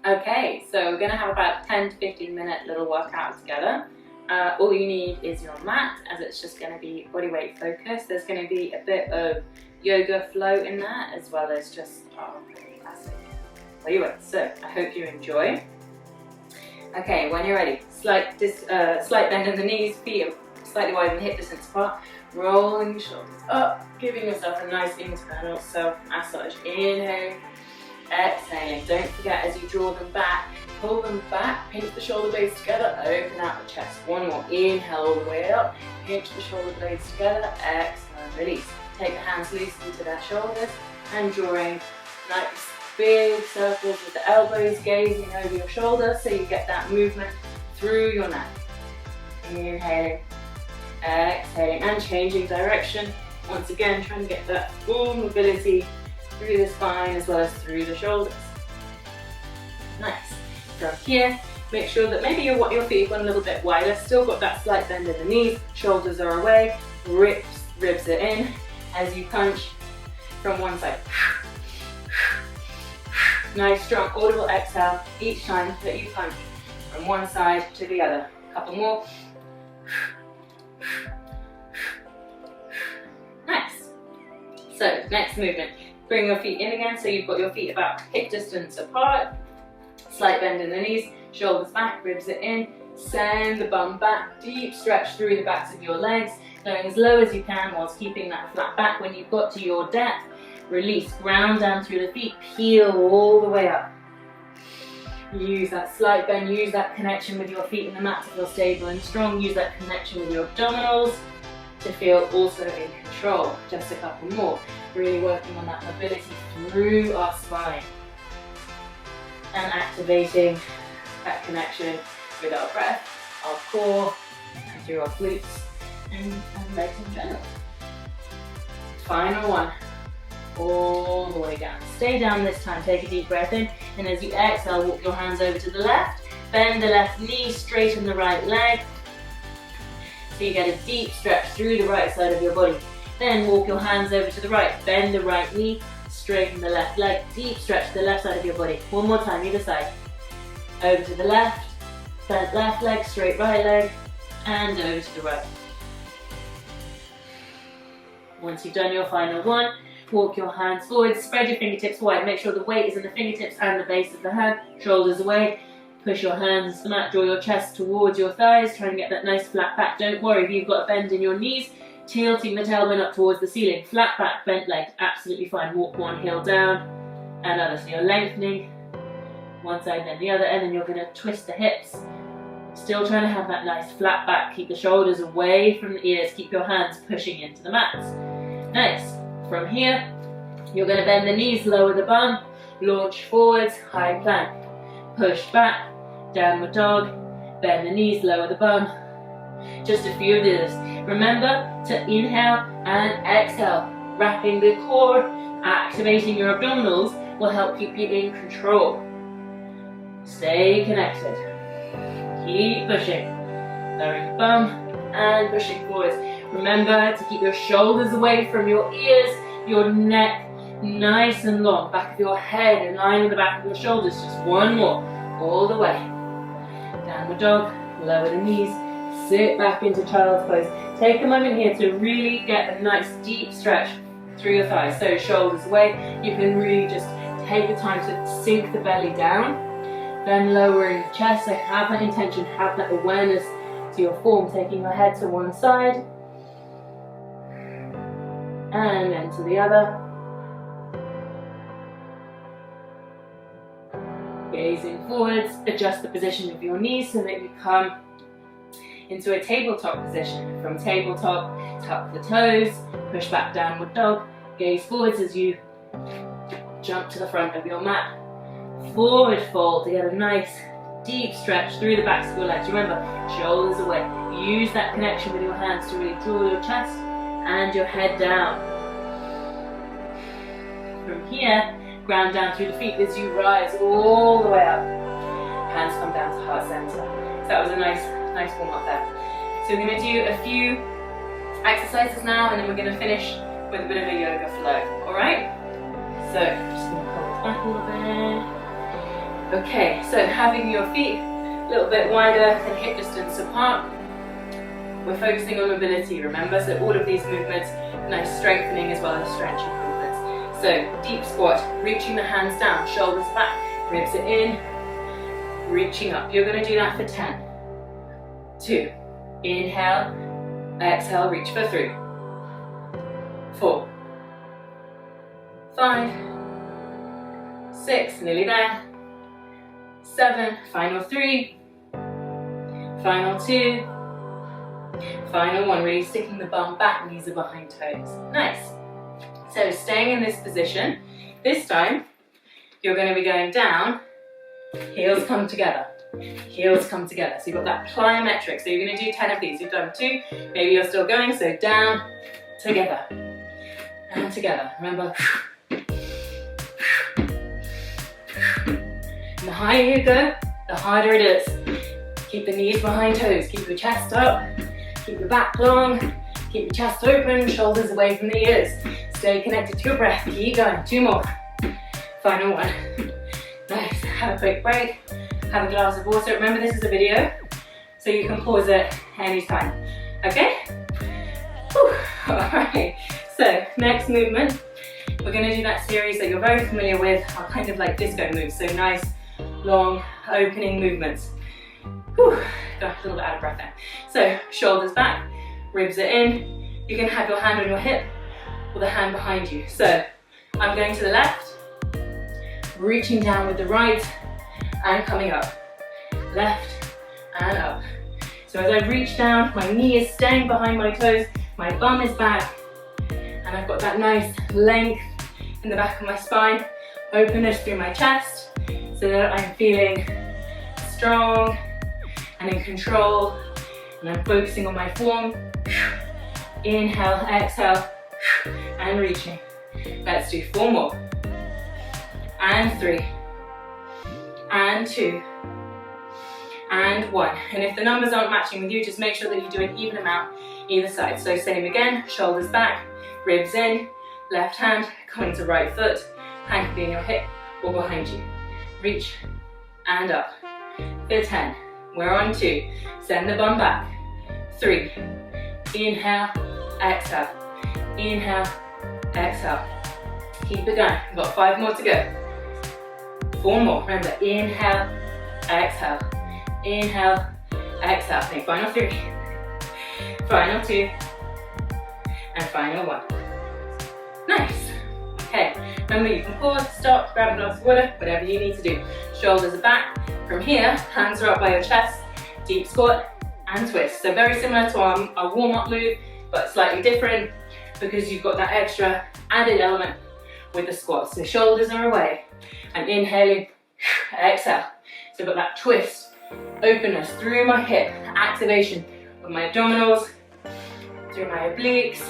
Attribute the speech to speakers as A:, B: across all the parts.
A: Okay, so we're going to have about 10 to 15 minute little workout together. All you need is your mat, as it's just going to be body weight focus. There's going to be a bit of yoga flow in there, as well as just classic body weight. So I hope you enjoy. Okay, when you're ready, slight bend in the knees, feet slightly wider than hip distance apart, rolling your shoulders up, giving yourself a nice internal self-massage. Inhale, exhaling. Don't forget, as you draw them back, pull them back, pinch the shoulder blades together, open out the chest. One more, inhale all the way up, pinch the shoulder blades together, exhale and release. Take the hands loose into their shoulders and drawing nice big circles with the elbows gazing over your shoulders so you get that movement through your neck. Inhaling, exhaling and changing direction. Once again, trying to get that full mobility through the spine as well as through the shoulders. Nice. From here, make sure that maybe your feet have gone a little bit wider, still got that slight bend in the knees, shoulders are away, ribs are in as you punch from one side. Nice, strong, audible exhale each time that you punch from one side to the other. A couple more. Nice. So, next movement. Bring your feet in again, so you've got your feet about hip distance apart. Slight bend in the knees, shoulders back, ribs are in. Send the bum back, deep stretch through the backs of your legs, going as low as you can whilst keeping that flat back. When you've got to your depth, release, ground down through the feet, peel all the way up. Use that slight bend, use that connection with your feet in the mat to feel stable and strong. Use that connection with your abdominals to feel also in control. Just a couple more. Really working on that mobility through our spine and activating that connection with our breath, our core, and through our glutes and legs in general. Final one. All the way down. Stay down this time, take a deep breath in, and as you exhale, walk your hands over to the left, bend the left knee, straighten the right leg, so you get a deep stretch through the right side of your body. Then walk your hands over to the right, bend the right knee, straighten the left leg, deep stretch the left side of your body. One more time, either side. Over to the left, bend left leg, straight right leg, and over to the right. Once you've done your final one, walk your hands forward, spread your fingertips wide, make sure the weight is in the fingertips and the base of the hand, shoulders away, push your hands to the mat, draw your chest towards your thighs, try and get that nice flat back. Don't worry if you've got a bend in your knees, tilting the tailbone up towards the ceiling, flat back, bent legs, absolutely fine. Walk one heel down and other, so you're lengthening one side then the other, and then you're going to twist the hips, still trying to have that nice flat back, keep the shoulders away from the ears, keep your hands pushing into the mats. Nice. From here, you're going to bend the knees, lower the bum, launch forwards, high plank, push back, downward dog, bend the knees, lower the bum. Just a few of these. Remember to inhale and exhale, wrapping the core, activating your abdominals will help keep you in control. Stay connected. Keep pushing, lowering the bum and pushing forwards. Remember to keep your shoulders away from your ears, your neck nice and long, back of your head in line with the back of your shoulders. Just one more, all the way. Downward dog, lower the knees, sit back into child's pose. Take a moment here to really get a nice deep stretch through your thighs. So shoulders away, you can really just take the time to sink the belly down, then lowering the chest. So have that intention, have that awareness to your form, taking your head to one side, and then to the other. Gazing forwards, adjust the position of your knees so that you come into a tabletop position. From tabletop, tuck the toes, push back, downward dog, gaze forwards as you jump to the front of your mat. Forward fold to get a nice deep stretch through the backs of your legs. Remember, shoulders away. Use that connection with your hands to really draw your chest and your head down. From here, ground down through the feet as you rise all the way up. Hands come down to heart center. So that was a nice warm up there. So we're going to do a few exercises now, and then we're going to finish with a bit of a yoga flow. All right? So just going to pull this back a little bit. Okay, so having your feet a little bit wider than hip distance apart. We're focusing on mobility, remember? So all of these movements, nice strengthening as well as stretch improvements. So deep squat, reaching the hands down, shoulders back, ribs are in, reaching up. You're going to do that for 10, 2, inhale, exhale, reach for 3, 4, 5, 6, nearly there, 7, final 3, final 2, final 1, really sticking the bum back, knees are behind toes. Nice. So staying in this position, this time you're going to be going down, heels come together, heels come together. So you've got that plyometric, so you're going to do 10 of these. You've done 2, maybe you're still going, so down, together, and together. Remember, the higher you go, the harder it is. Keep the knees behind toes, keep your chest up, keep your back long, keep your chest open, shoulders away from the ears. Stay connected to your breath, keep going, 2 more. Final 1. Nice, have a quick break, have a glass of water. Remember this is a video, so you can pause it anytime, okay? Whew. Alright, so next movement, we're going to do that series that you're very familiar with, are kind of like disco moves, so nice, long, opening movements. Whew. Got a little bit out of breath there. So shoulders back, ribs are in, you can have your hand on your hip or the hand behind you. So I'm going to the left, reaching down with the right and coming up, left and up. So as I reach down, my knee is staying behind my toes, my bum is back, and I've got that nice length in the back of my spine, openness through my chest, so that I'm feeling strong and in control, and I'm focusing on my form. Inhale, exhale, and reaching. Let's do 4 more. And 3, and 2, and 1. And if the numbers aren't matching with you, just make sure that you do an even amount either side. So same again, shoulders back, ribs in, left hand coming to right foot, hand can be in your hip or behind you. Reach and up. For 10, we're on 2, send the bum back. 3, inhale, exhale, inhale, exhale. Keep it going, we've got 5 more to go. 4 more, remember, inhale, exhale, inhale, exhale. Okay, final 3, final 2, and final 1. Nice. Okay, remember you can pause, stop, grab a glass of water, whatever you need to do. Shoulders are back. From here, hands are up by your chest, deep squat and twist. So very similar to our warm-up move, but slightly different because you've got that extra added element with the squat. So shoulders are away. I'm inhaling, exhale. So I've got that twist, openness through my hip, activation of my abdominals, through my obliques,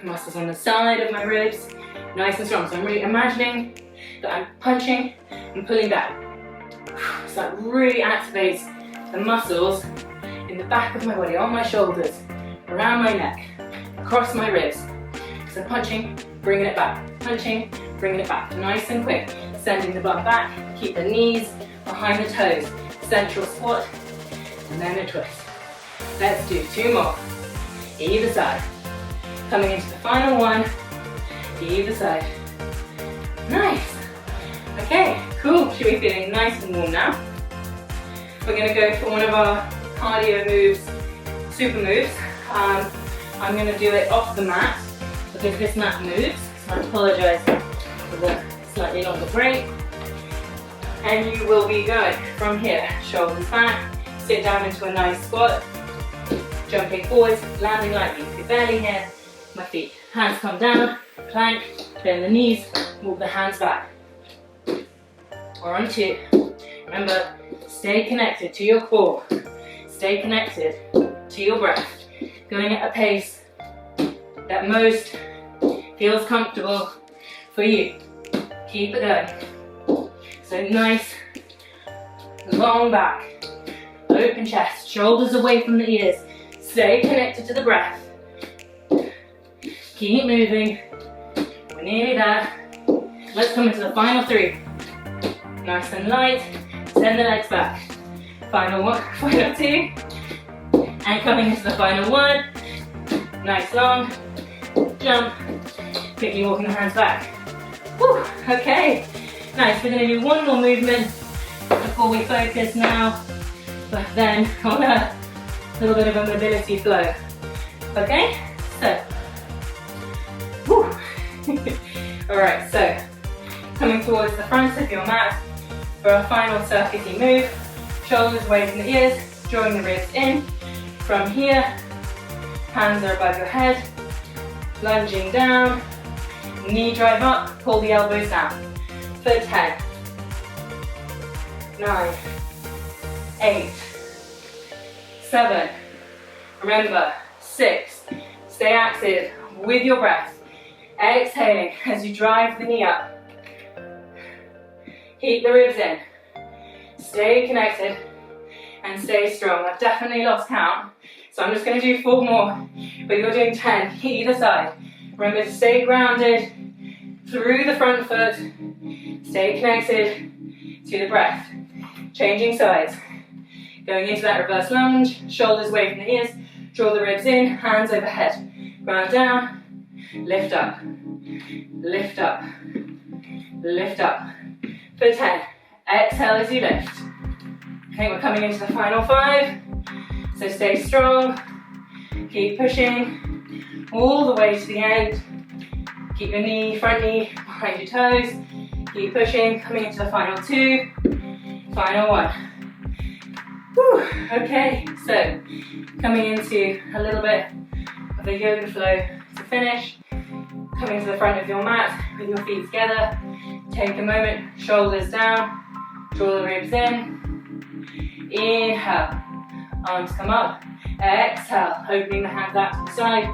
A: muscles on the side of my ribs, nice and strong. So I'm really imagining that I'm punching and pulling back. So that really activates the muscles in the back of my body, on my shoulders, around my neck, across my ribs. So punching, bringing it back, punching, bringing it back, nice and quick. Sending the bum back, keep the knees behind the toes, central squat, and then a twist. Let's do 2 more, either side. Coming into the final 1, either side. Nice. Okay, cool. Should be feeling nice and warm now. We're going to go for one of our cardio moves, super moves. I'm going to do it off the mat because this mat moves. So I apologise for the slightly longer break. And you will be going from here, shoulders back, sit down into a nice squat, jumping forwards, landing lightly. If you're barely here, my feet. Hands come down, plank, bend the knees, move the hands back. We're on 2. Remember, stay connected to your core. Stay connected to your breath. Going at a pace that most feels comfortable for you. Keep it going. So nice, long back, open chest, shoulders away from the ears. Stay connected to the breath. Keep moving. We're nearly there. Let's come into the final 3. Nice and light. Send the legs back. Final one, final two. And coming into the final one. Nice long. Jump. Quickly walking the hands back. Whew, okay. Nice, we're going to do one more movement before we focus now, but then on a little bit of a mobility flow. Okay, so, alright, so coming towards the front of your mat for a final circuity move, shoulders away from the ears, drawing the ribs in. From here, hands are above your head, lunging down, knee drive up, pull the elbows down. For 10, 9, 8, 7, remember, 6, stay active with your breath, exhaling as you drive the knee up, keep the ribs in, stay connected and stay strong. I've definitely lost count, so I'm just going to do 4 more, but you're doing 10 either side. Remember to stay grounded through the front foot, stay connected to the breath. Changing sides. Going into that reverse lunge, shoulders away from the ears, draw the ribs in, hands overhead. Ground down, lift up, lift up, lift up. For 10, exhale as you lift. I think we're coming into the final 5, so stay strong, keep pushing all the way to the end. Keep your knee, front knee behind your toes. Keep pushing, coming into the final 2, final 1. Whew, okay, so coming into a little bit of a yoga flow to finish. Coming to the front of your mat with your feet together. Take a moment, shoulders down, draw the ribs in. Inhale, arms come up. Exhale, opening the hands out to the side.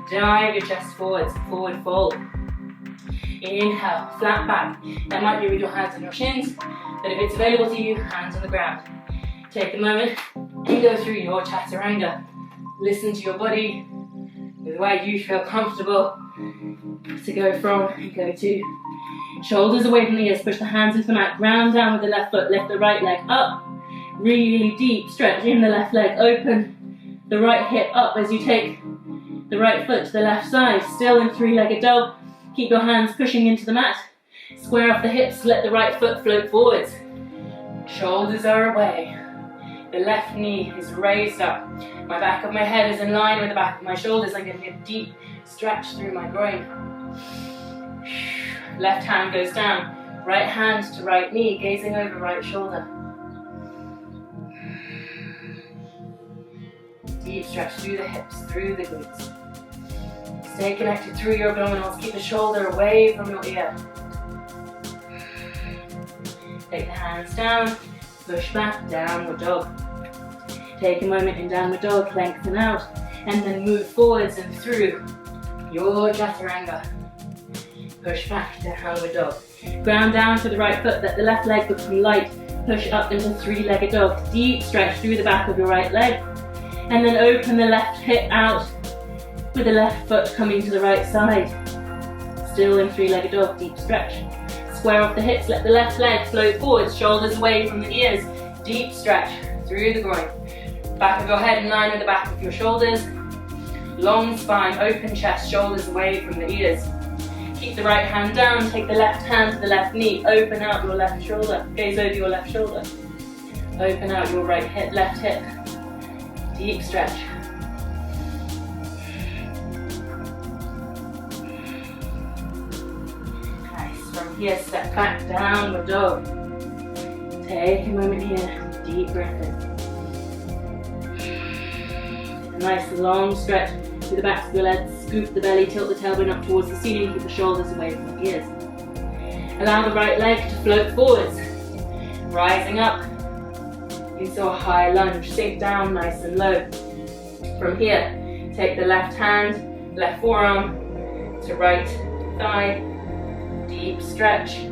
A: Dive your chest forwards, forward fold. Inhale, flat back. That might be with your hands on your shins, but if it's available to you, hands on the ground. Take a moment and go through your chaturanga. Listen to your body, with where you feel comfortable to go from and go to. Shoulders away from the ears, push the hands into the mat, ground down with the left foot, lift the right leg up. Really deep stretch in the left leg, open the right hip up as you take the right foot to the left side, still in 3-legged dog. Keep your hands pushing into the mat. Square off the hips, let the right foot float forwards. Shoulders are away. The left knee is raised up. My back of my head is in line with the back of my shoulders. I'm getting a deep stretch through my groin. Left hand goes down. Right hand to right knee, gazing over right shoulder. Deep stretch through the hips, through the glutes. Stay connected through your abdominals. Keep the shoulder away from your ear. Take the hands down, push back, downward dog. Take a moment in downward dog, lengthen out, and then move forwards and through your chaturanga. Push back, downward dog. Ground down to the right foot, let the left leg become light. Push up into 3-legged dog. Deep stretch through the back of your right leg. And then open the left hip out with the left foot coming to the right side. Still in 3-legged dog, deep stretch. Square off the hips, let the left leg float forward, shoulders away from the ears. Deep stretch through the groin. Back of your head in line with the back of your shoulders. Long spine, open chest, shoulders away from the ears. Keep the right hand down, take the left hand to the left knee, open out your left shoulder, gaze over your left shoulder. Open out your right hip, left hip. Deep stretch. Nice. From here, step back, downward dog. Take a moment here, deep breath in. A nice long stretch through the backs of your legs, scoop the belly, tilt the tailbone up towards the ceiling, keep the shoulders away from the ears. Allow the right leg to float forwards, rising up into a high lunge, sink down nice and low. From here, take the left hand, left forearm to right thigh, deep stretch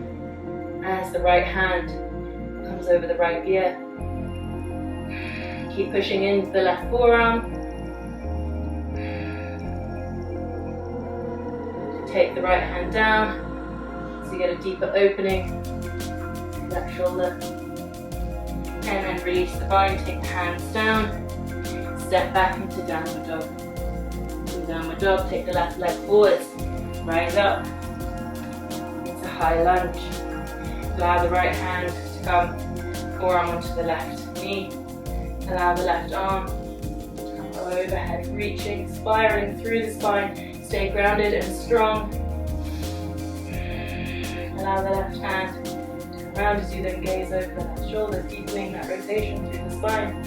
A: as the right hand comes over the right ear. Keep pushing into the left forearm. Take the right hand down so you get a deeper opening into that shoulder. And then release the bind, take the hands down, step back into downward dog. In downward dog, take the left leg forwards, rise up into high lunge. Allow the right hand to come, forearm onto the left knee. Allow the left arm to come overhead, reaching, spiraling through the spine. Stay grounded and strong. Allow the left hand to come around as you then gaze over the left shoulder, deepening that rotation through the spine.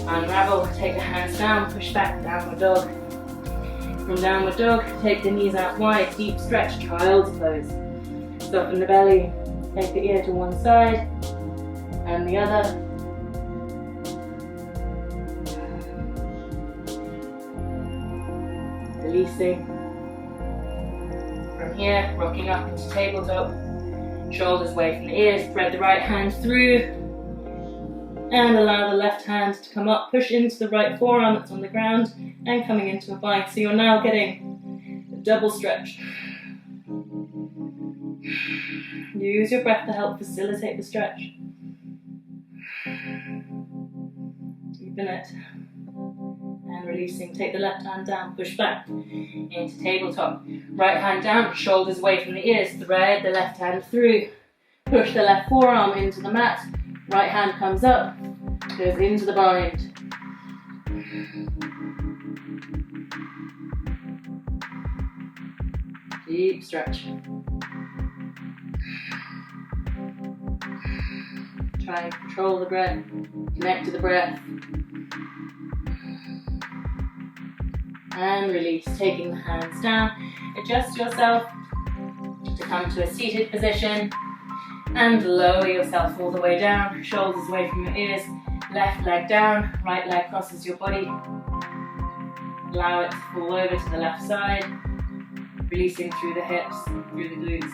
A: Unravel, take the hands down, push back, downward dog. From downward dog, take the knees out wide, deep stretch, child's pose. Soften the belly, take the ear to one side and the other. Releasing. From here, rocking up into tabletop. Shoulders away from the ears, thread the right hand through. And allow the left hand to come up, push into the right forearm that's on the ground and coming into a bind. So you're now getting a double stretch. Use your breath to help facilitate the stretch. Deepen it. And releasing, take the left hand down, push back into tabletop. Right hand down, shoulders away from the ears, thread the left hand through. Push the left forearm into the mat. Right hand comes up, goes into the bind. Deep stretch. Try and control the breath, connect to the breath. And release, taking the hands down. Adjust yourself to come to a seated position. And lower yourself all the way down, shoulders away from your ears, left leg down, right leg crosses your body. Allow it to fall over to the left side, releasing through the hips, through the glutes.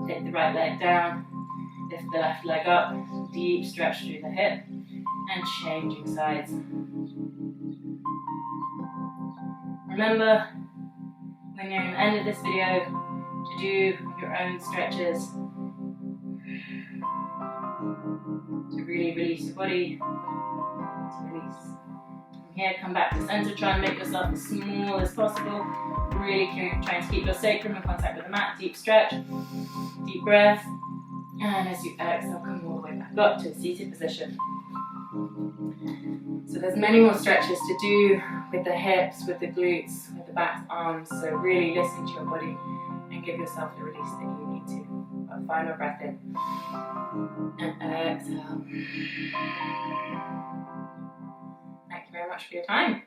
A: Take the right leg down, lift the left leg up, deep stretch through the hip, and changing sides. Remember, when you're at the end of this video, to do your own stretches to really release your body, to release. From here, come back to center, try and make yourself as small as possible. Really trying to keep your sacrum in contact with the mat, deep stretch, deep breath, and as you exhale, come all the way back up to a seated position. So there's many more stretches to do with the hips, with the glutes, with the back, arms. So really listen to your body and give yourself the release that you need to. A final breath in and exhale. Thank you very much for your time.